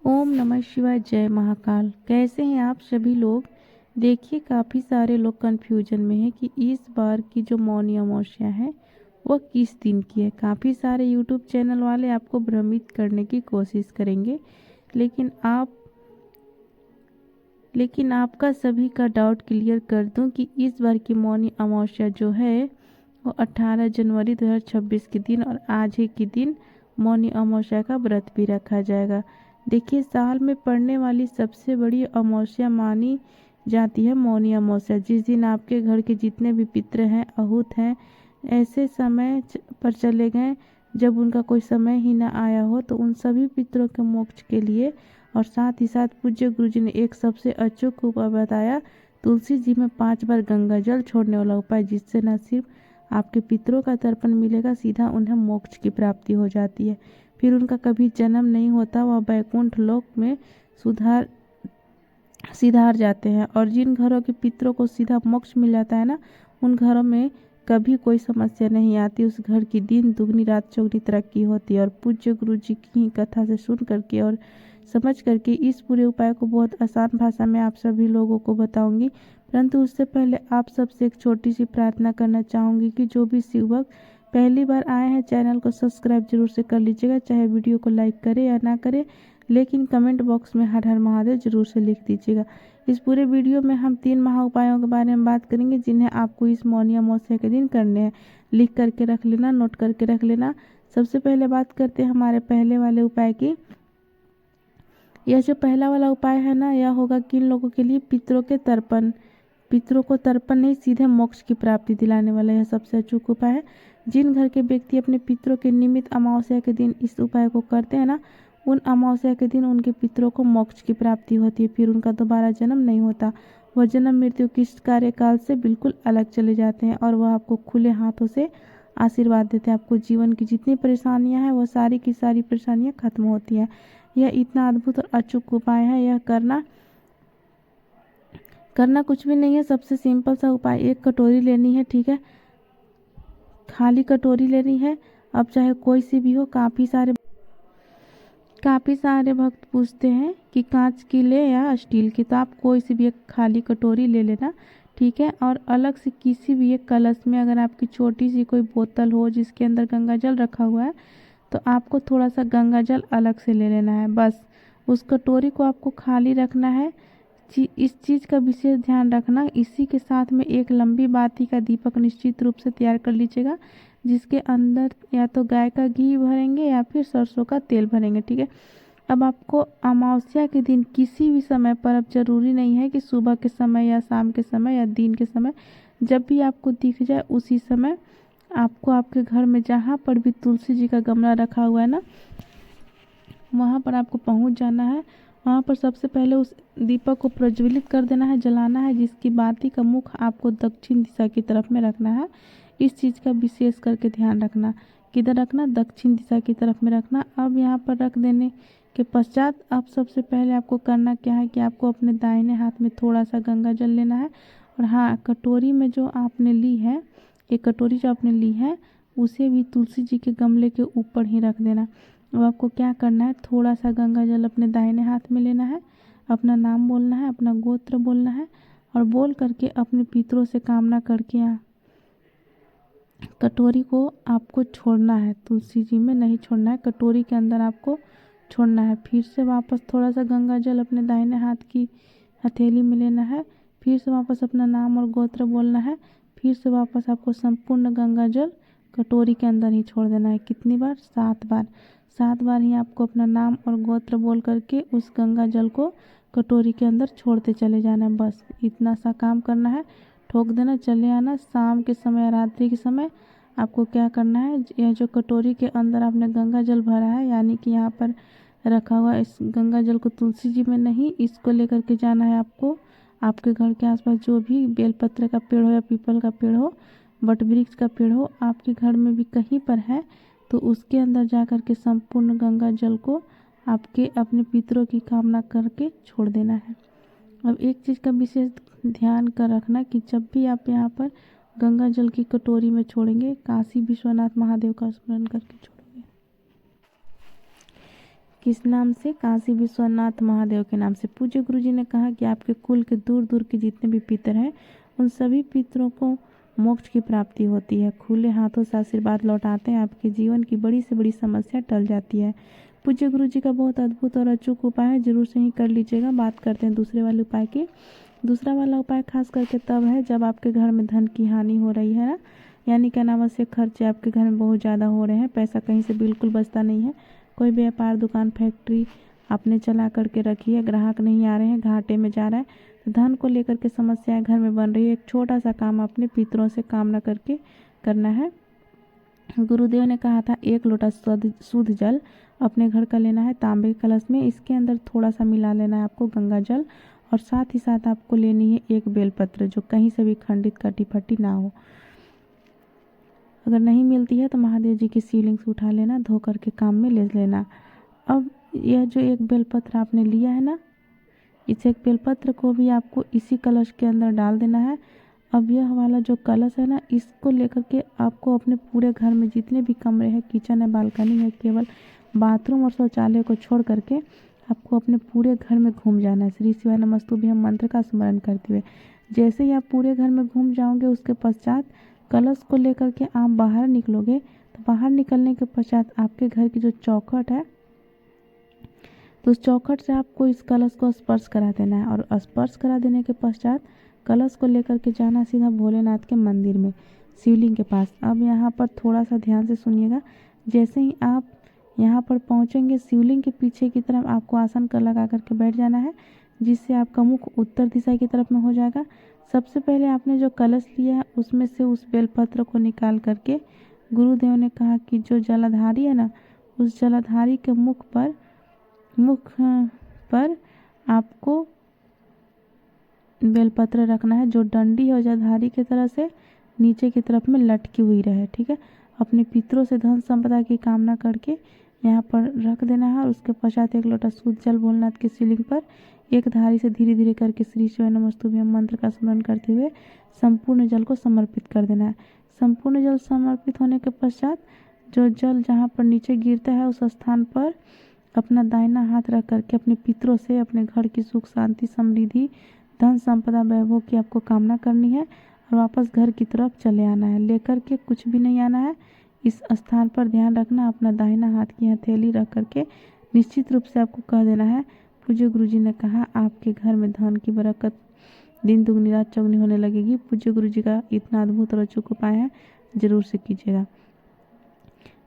ओम नमः शिवाय। जय महाकाल। कैसे हैं आप सभी लोग। देखिए काफ़ी सारे लोग कन्फ्यूजन में हैं कि इस बार की जो मौनी अमावस्या है वह किस दिन की है। काफ़ी सारे यूट्यूब चैनल वाले आपको भ्रमित करने की कोशिश करेंगे, लेकिन आपका सभी का डाउट क्लियर कर दूं कि इस बार की मौनी अमावस्या जो है वो 18 जनवरी 2026 के दिन और आज ही के दिन मौनी अमावस्या का व्रत भी रखा जाएगा। देखिए साल में पड़ने वाली सबसे बड़ी अमावस्या मानी जाती है मौनी अमावस्या, जिस दिन आपके घर के जितने भी पितृ हैं, आहूत हैं, ऐसे समय पर चले गए जब उनका कोई समय ही न आया हो, तो उन सभी पितरों के मोक्ष के लिए और साथ ही साथ पूज्य गुरु जी ने एक सबसे अचूक उपाय बताया, तुलसी जी में 5 बार गंगा जल छोड़ने वाला उपाय, जिससे न सिर्फ आपके पितरों का तर्पण मिलेगा, सीधा उन्हें मोक्ष की प्राप्ति हो जाती है। फिर उनका कभी जन्म नहीं होता, वह बैकुंठ लोक में सिधार जाते हैं। और जिन घरों के पितरों को सीधा मोक्ष मिल जाता है ना, उन घरों में कभी कोई समस्या नहीं आती। उस घर की दिन दुगनी रात चौगनी तरक्की होती है। और पूज्य गुरु जी की कथा से सुन करके और समझ करके इस पूरे उपाय को बहुत आसान भाषा में आप सभी लोगों को बताऊंगी। परंतु उससे पहले आप सबसे एक छोटी सी प्रार्थना करना चाहूँगी कि जो भी शिवभक्त पहली बार आए हैं चैनल को सब्सक्राइब जरूर से कर लीजिएगा, चाहे वीडियो को लाइक करें या ना करें, लेकिन कमेंट बॉक्स में हर हर महादेव जरूर से लिख दीजिएगा। इस पूरे वीडियो में हम 3 महा उपायों के बारे में बात करेंगे, जिन्हें आपको इस मौनी अमावस्या के दिन करने हैं। लिख करके रख लेना, नोट करके रख लेना। सबसे पहले बात करते हैं हमारे पहले वाले उपाय की। यह जो पहला वाला उपाय है ना, यह होगा किन लोगों के लिए, पितरों को तर्पण नहीं, सीधे मोक्ष की प्राप्ति दिलाने वाला यह सबसे अचूक उपाय है। जिन घर के व्यक्ति अपने पितरों के निमित्त अमावस्या के दिन इस उपाय को करते हैं ना, उन अमावस्या के दिन उनके पितरों को मोक्ष की प्राप्ति होती है। फिर उनका दोबारा जन्म नहीं होता। वह जन्म मृत्यु की कार्यकाल से बिल्कुल अलग चले जाते हैं और वह आपको खुले हाथों से आशीर्वाद देते हैं। आपको जीवन की जितनी परेशानियां हैं वह सारी की सारी परेशानियां खत्म होती हैं। यह इतना अद्भुत और अचूक उपाय है। यह करना कुछ भी नहीं है, सबसे सिंपल सा उपाय। एक कटोरी लेनी है, ठीक है, खाली कटोरी लेनी है। अब चाहे कोई सी भी हो, काफ़ी सारे भक्त पूछते हैं कि कांच की ले या स्टील की, तो आप कोई सी भी एक खाली कटोरी ले लेना, ठीक है। और अलग से किसी भी एक कलश में, अगर आपकी छोटी सी कोई बोतल हो जिसके अंदर गंगा जल रखा हुआ है, तो आपको थोड़ा सा गंगा जल अलग से ले लेना है। बस उस कटोरी को आपको खाली रखना है। इस चीज़ का विशेष ध्यान रखना। इसी के साथ में एक लंबी बाती का दीपक निश्चित रूप से तैयार कर लीजिएगा, जिसके अंदर या तो गाय का घी भरेंगे या फिर सरसों का तेल भरेंगे, ठीक है। अब आपको अमावस्या के दिन किसी भी समय पर, अब जरूरी नहीं है कि सुबह के समय या शाम के समय या दिन के समय, जब भी आपको दिख जाए उसी समय आपको आपके घर में जहाँ पर भी तुलसी जी का गमला रखा हुआ है ना, वहाँ पर आपको पहुँच जाना है। वहाँ पर सबसे पहले उस दीपक को प्रज्वलित कर देना है, जलाना है, जिसकी बाती का मुख आपको दक्षिण दिशा की तरफ में रखना है। इस चीज़ का विशेष करके ध्यान रखना। किधर रखना? दक्षिण दिशा की तरफ में रखना। अब यहाँ पर रख देने के पश्चात अब सबसे पहले आपको करना क्या है कि आपको अपने दाहिने हाथ में थोड़ा सा गंगा जल लेना है। और हाँ, कटोरी में जो आपने ली है, एक कटोरी जो आपने ली है, उसे भी तुलसी जी के गमले के ऊपर ही रख देना। अब आपको क्या करना है, थोड़ा सा गंगा जल अपने दाहिने हाथ में लेना है, अपना नाम बोलना है, अपना गोत्र बोलना है, और बोल करके अपने पितरों से कामना करके कटोरी को आपको छोड़ना है। तुलसी जी में नहीं छोड़ना है, कटोरी के अंदर आपको छोड़ना है। फिर से वापस थोड़ा सा गंगा जल अपने दाहिने हाथ की हथेली में लेना है। फिर से वापस अपना नाम और गोत्र बोलना है। फिर से वापस आपको संपूर्ण गंगा जल कटोरी के अंदर ही छोड़ देना है। कितनी बार? 7 बार। 7 बार ही आपको अपना नाम और गोत्र बोल करके उस गंगा जल को कटोरी के अंदर छोड़ते चले जाना है। बस इतना सा काम करना है, ठोक देना, चले आना। शाम के समय या रात्रि के समय आपको क्या करना है, यह जो कटोरी के अंदर आपने गंगा जल भरा है, यानी कि यहाँ पर रखा हुआ इस गंगा जल को तुलसी जी में नहीं, इसको लेकर के जाना है आपको। आपके घर के आसपास जो भी बेलपत्र का पेड़ हो या पीपल का पेड़ हो, वट वृक्ष का पेड़ हो, आपके घर में भी कहीं पर है, तो उसके अंदर जा कर के संपूर्ण गंगा जल को आपके अपने पितरों की कामना करके छोड़ देना है। अब एक चीज़ का विशेष ध्यान कर रखना कि जब भी आप यहाँ पर गंगा जल की कटोरी में छोड़ेंगे, काशी विश्वनाथ महादेव का स्मरण करके छोड़ेंगे। किस नाम से? काशी विश्वनाथ महादेव के नाम से। पूज्य गुरु जी ने कहा कि आपके कुल के दूर दूर के जितने भी पितर हैं उन सभी पितरों को मोक्ष की प्राप्ति होती है। खुले हाथों से आशीर्वाद लौटाते हैं, आपके जीवन की बड़ी से बड़ी समस्या टल जाती है। पूज्य गुरु जी का बहुत अद्भुत और अचूक उपाय है, जरूर से ही कर लीजिएगा। बात करते हैं दूसरे वाले उपाय की। दूसरा वाला उपाय खास करके तब है जब आपके घर में धन की हानि हो रही है ना, यानी कि अनावश्यक खर्चे आपके घर में बहुत ज़्यादा हो रहे हैं, पैसा कहीं से बिल्कुल बचता नहीं है। कोई व्यापार, दुकान, फैक्ट्री आपने चला करके रखी है, ग्राहक नहीं आ रहे हैं, घाटे में जा रहा है, तो धन को लेकर के समस्याएं घर में बन रही है। एक छोटा सा काम अपने पितरों से कामना करके करना है। गुरुदेव ने कहा था 1 लोटा शुद्ध जल अपने घर का लेना है तांबे के कलश में। इसके अंदर थोड़ा सा मिला लेना है आपको गंगा जल, और साथ ही साथ आपको लेनी है एक बेलपत्र जो कहीं से भी खंडित कटी फटी ना हो। अगर नहीं मिलती है तो महादेव जी की शिवलिंग से उठा लेना, धो करके काम में ले लेना। अब यह जो एक बेलपत्र आपने लिया है ना, इस एक बेलपत्र को भी आपको इसी कलश के अंदर डाल देना है। अब यह वाला जो कलश है ना, इसको लेकर के आपको अपने पूरे घर में जितने भी कमरे हैं, किचन है, बालकनी है, केवल बाथरूम और शौचालय को छोड़ करके आपको अपने पूरे घर में घूम जाना है श्री शिवाय नमस्तुभ्यम मंत्र का स्मरण करते हुए। जैसे ही आप पूरे घर में घूम जाओगे, उसके पश्चात कलश को लेकर के आप बाहर निकलोगे, तो बाहर निकलने के पश्चात आपके घर की जो चौखट है, तो उस चौखट से आपको इस कलश को स्पर्श करा देना है, और स्पर्श करा देने के पश्चात कलश को लेकर के जाना सीधा भोलेनाथ के मंदिर में, शिवलिंग के पास। अब यहाँ पर थोड़ा सा ध्यान से सुनिएगा। जैसे ही आप यहाँ पर पहुँचेंगे, शिवलिंग के पीछे की तरफ आपको आसन कर लगा करके बैठ जाना है, जिससे आपका मुख उत्तर दिशा की तरफ में हो जाएगा। सबसे पहले आपने जो कलश लिया है उसमें से उस बेलपत्र को निकाल करके गुरुदेव ने कहा कि जो जलाधारी है ना, उस जलाधारी के मुख पर आपको बेलपत्र रखना है, जो डंडी है जलाधारी की तरह से नीचे की तरफ में लटकी हुई रहे। ठीक है, अपने पितरों से धन संपदा की कामना करके यहाँ पर रख देना है, और उसके पश्चात 1 लोटा शुद्ध जल भोलेनाथ के शिवलिंग पर एक धारी से धीरे धीरे करके श्री शिवाय नमस्तुभ्यम मंत्र का स्मरण करते हुए संपूर्ण जल को समर्पित कर देना है। संपूर्ण जल समर्पित होने के पश्चात जो जल जहाँ पर नीचे गिरता है, उस स्थान पर अपना दाहिना हाथ रख करके अपने पितरों से अपने घर की सुख शांति समृद्धि धन संपदा वैभव की आपको कामना करनी है, और वापस घर की तरफ चले आना है। लेकर के कुछ भी नहीं आना है। इस स्थान पर ध्यान रखना, अपना दाहिना हाथ की हथेली रख करके निश्चित रूप से आपको कह देना है, पूज्य गुरु जी ने कहा आपके घर में धन की बरकत दिन दुगनी रात चौगुनी होने लगेगी। पूज्य गुरु जी का इतना अद्भुत और अचूक उपाय है, जरूर से कीजिएगा।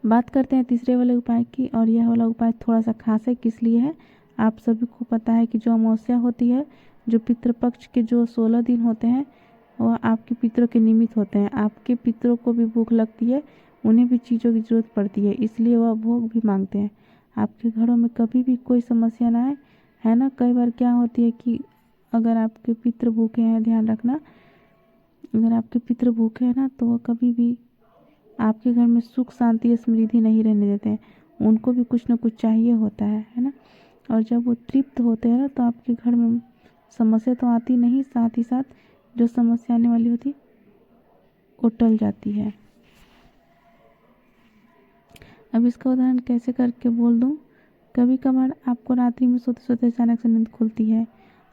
बात करते हैं तीसरे वाले उपाय की, और यह वाला उपाय थोड़ा सा खास है। किस लिए है? आप सभी को पता है कि जो अमावस्या होती है, जो पितृपक्ष के जो 16 दिन होते हैं, वह आपके पितरों के निमित्त होते हैं। आपके पितरों को भी भूख लगती है, उन्हें भी चीज़ों की जरूरत पड़ती है, इसलिए वह भोग भी मांगते हैं। आपके घरों में कभी भी कोई समस्या ना आए, है ना। कई बार क्या होती है कि अगर आपके पितृ भूखे हैं, ध्यान रखना, अगर आपके पितृ भूखे हैं ना, तो वह कभी भी आपके घर में सुख शांति समृद्धि नहीं रहने देते हैं। उनको भी कुछ न कुछ चाहिए होता है ना। और जब वो तृप्त होते हैं ना, तो आपके घर में समस्या तो आती नहीं, साथ ही साथ जो समस्या आने वाली होती वो टल जाती है। अब इसका उदाहरण कैसे करके बोल दूं। कभी कभार आपको रात्रि में सोते सोते अचानक से नींद खुलती है,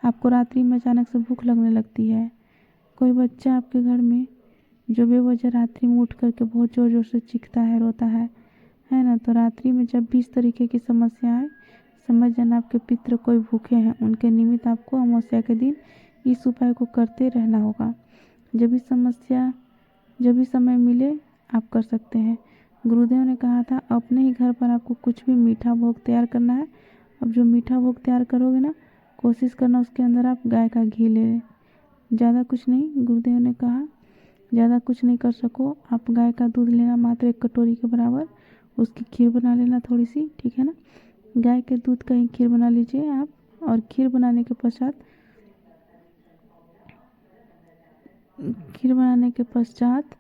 आपको रात्रि में अचानक से भूख लगने लगती है। कोई बच्चा आपके घर में जो बेवजह रात्रि में उठ करके बहुत ज़ोर ज़ोर से चीखता है, रोता है ना। तो रात्रि में जब भी इस तरीके की समस्या आए, समझ जाना आपके पितृ कोई भूखे हैं। उनके निमित्त आपको अमावस्या के दिन इस उपाय को करते रहना होगा। जब भी समय मिले आप कर सकते हैं। गुरुदेव ने कहा था अपने ही घर पर आपको कुछ भी मीठा भोग तैयार करना है। अब जो मीठा भोग तैयार करोगे ना, कोशिश करना उसके अंदर आप गाय का घी ले लें। ज़्यादा कुछ नहीं, गुरुदेव ने कहा ज़्यादा कुछ नहीं कर सको, आप गाय का दूध लेना मात्र 1 कटोरी के बराबर, उसकी खीर बना लेना थोड़ी सी, ठीक है ना। गाय के दूध का ही खीर बना लीजिए आप। और खीर बनाने के पश्चात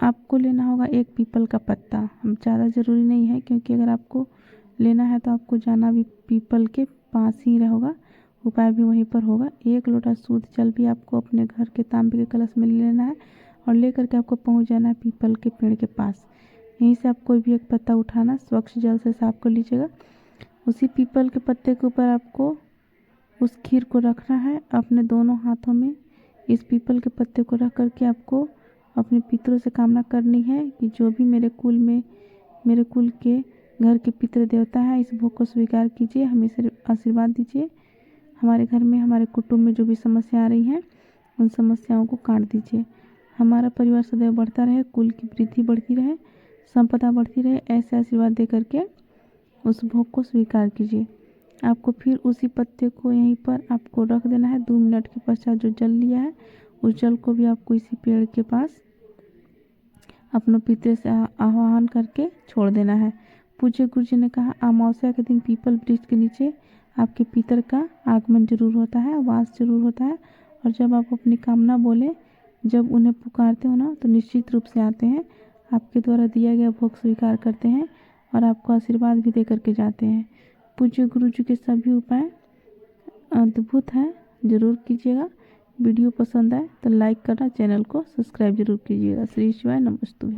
आपको लेना होगा 1 पीपल का पत्ता। हम ज़्यादा ज़रूरी नहीं है, क्योंकि अगर आपको लेना है तो आपको जाना भी पीपल के पास ही होगा, उपाय भी वहीं पर होगा। 1 लोटा शुद्ध जल भी आपको अपने घर के तांबे के कलश में ले लेना है, और लेकर के आपको पहुंच जाना है पीपल के पेड़ के पास। यहीं से आप कोई भी एक पत्ता उठाना, स्वच्छ जल से साफ कर लीजिएगा। उसी पीपल के पत्ते के ऊपर आपको उस खीर को रखना है अपने दोनों हाथों में। इस पीपल के पत्ते को रख करके आपको अपने पितरों से कामना करनी है कि जो भी मेरे कुल के घर के पितृ देवता है, इस भोग को स्वीकार कीजिए, हमें से आशीर्वाद दीजिए। हमारे घर में, हमारे कुटुंब में जो भी समस्या आ रही है उन समस्याओं को काट दीजिए। हमारा परिवार सदैव बढ़ता रहे, कुल की वृद्धि बढ़ती रहे, संपदा बढ़ती रहे, ऐसे आशीर्वाद दे करके उस भोग को स्वीकार कीजिए। आपको फिर उसी पत्ते को यहीं पर आपको रख देना है। 2 मिनट के पश्चात जो जल लिया है उस जल को भी आपको इसी पेड़ के पास अपनों पितृ से आह्वान करके छोड़ देना है। पूज्य गुरु जी ने कहा, अमावस्या के दिन पीपल वृक्ष के नीचे आपके पितर का आगमन जरूर होता है, वास जरूर होता है। और जब आप अपनी कामना बोले, जब उन्हें पुकारते हो ना, तो निश्चित रूप से आते हैं, आपके द्वारा दिया गया भोग स्वीकार करते हैं और आपको आशीर्वाद भी दे करके जाते हैं। पूज्य गुरु जी के सभी उपाय अद्भुत हैं, जरूर कीजिएगा। वीडियो पसंद आए तो लाइक करना, चैनल को सब्सक्राइब जरूर कीजिएगा। श्री शिवाय नमस्तुभ्यं।